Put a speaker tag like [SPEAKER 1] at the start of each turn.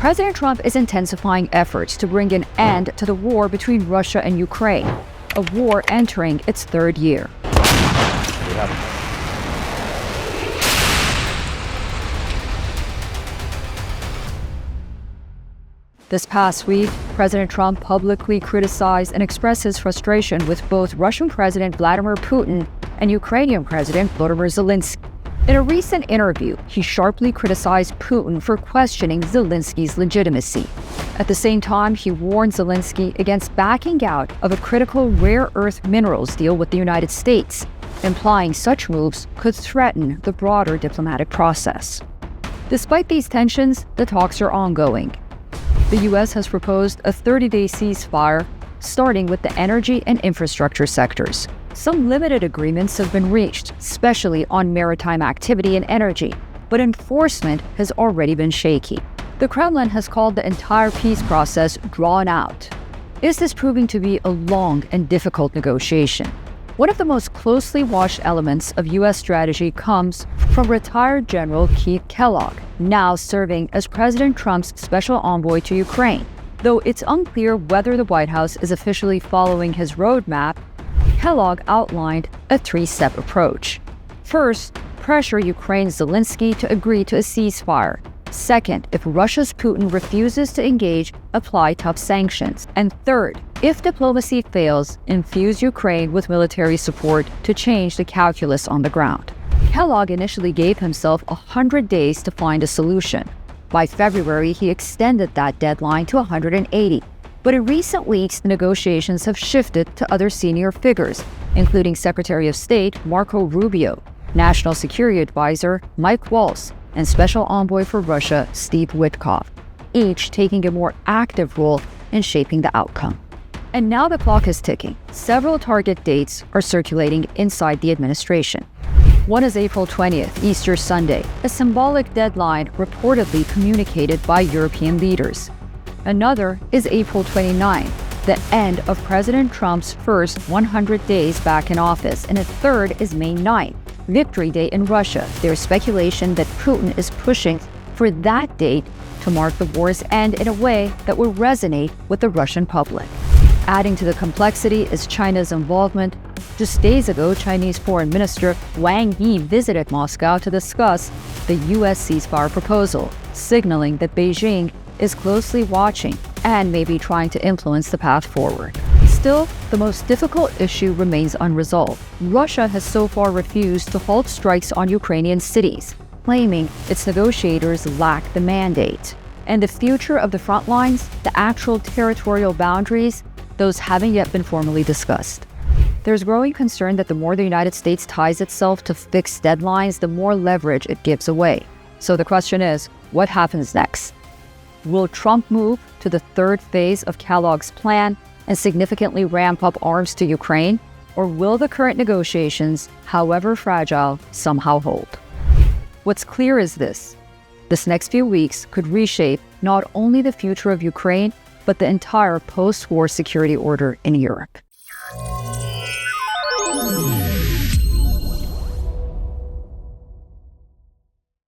[SPEAKER 1] President Trump is intensifying efforts to bring an end to the war between Russia and Ukraine, a war entering its third year. This past week, President Trump publicly criticized and expressed his frustration with both Russian President Vladimir Putin and Ukrainian President Volodymyr Zelenskyy. In a recent interview, he sharply criticized Putin for questioning Zelenskyy's legitimacy. At the same time, he warned Zelenskyy against backing out of a critical rare earth minerals deal with the United States, implying such moves could threaten the broader diplomatic process. Despite these tensions, the talks are ongoing. The U.S. has proposed a 30-day ceasefire, starting with the energy and infrastructure sectors. Some limited agreements have been reached, especially on maritime activity and energy, but enforcement has already been shaky. The Kremlin has called the entire peace process drawn out. Is this proving to be a long and difficult negotiation? One of the most closely watched elements of U.S. strategy comes from retired General Keith Kellogg, now serving as President Trump's special envoy to Ukraine. Though it's unclear whether the White House is officially following his roadmap, Kellogg outlined a three-step approach. First, pressure Ukraine's Zelenskyy to agree to a ceasefire. Second, if Russia's Putin refuses to engage, apply tough sanctions. And third, if diplomacy fails, infuse Ukraine with military support to change the calculus on the ground. Kellogg initially gave himself 100 days to find a solution. By February, he extended that deadline to 180. But in recent weeks, the negotiations have shifted to other senior figures, including Secretary of State Marco Rubio, National Security Advisor Mike Waltz, and Special Envoy for Russia Steve Witkoff, each taking a more active role in shaping the outcome. And now the clock is ticking. Several target dates are circulating inside the administration. One is April 20th, Easter Sunday, a symbolic deadline reportedly communicated by European leaders. Another is April 29th, the end of President Trump's first 100 days back in office, and a third is May 9th, Victory Day in Russia. There's speculation that Putin is pushing for that date to mark the war's end in a way that will resonate with the Russian public. Adding to the complexity is China's involvement. Just days ago, Chinese Foreign Minister Wang Yi visited Moscow to discuss the U.S. ceasefire proposal, signaling that Beijing is closely watching and may be trying to influence the path forward. Still, the most difficult issue remains unresolved. Russia has so far refused to halt strikes on Ukrainian cities, claiming its negotiators lack the mandate. And the future of the front lines, the actual territorial boundaries, those haven't yet been formally discussed. There's growing concern that the more the United States ties itself to fixed deadlines, the more leverage it gives away. So the question is, what happens next? Will Trump move to the third phase of Kellogg's plan and significantly ramp up arms to Ukraine? Or will the current negotiations, however fragile, somehow hold? What's clear is this next few weeks could reshape not only the future of Ukraine, but the entire post-war security order in Europe.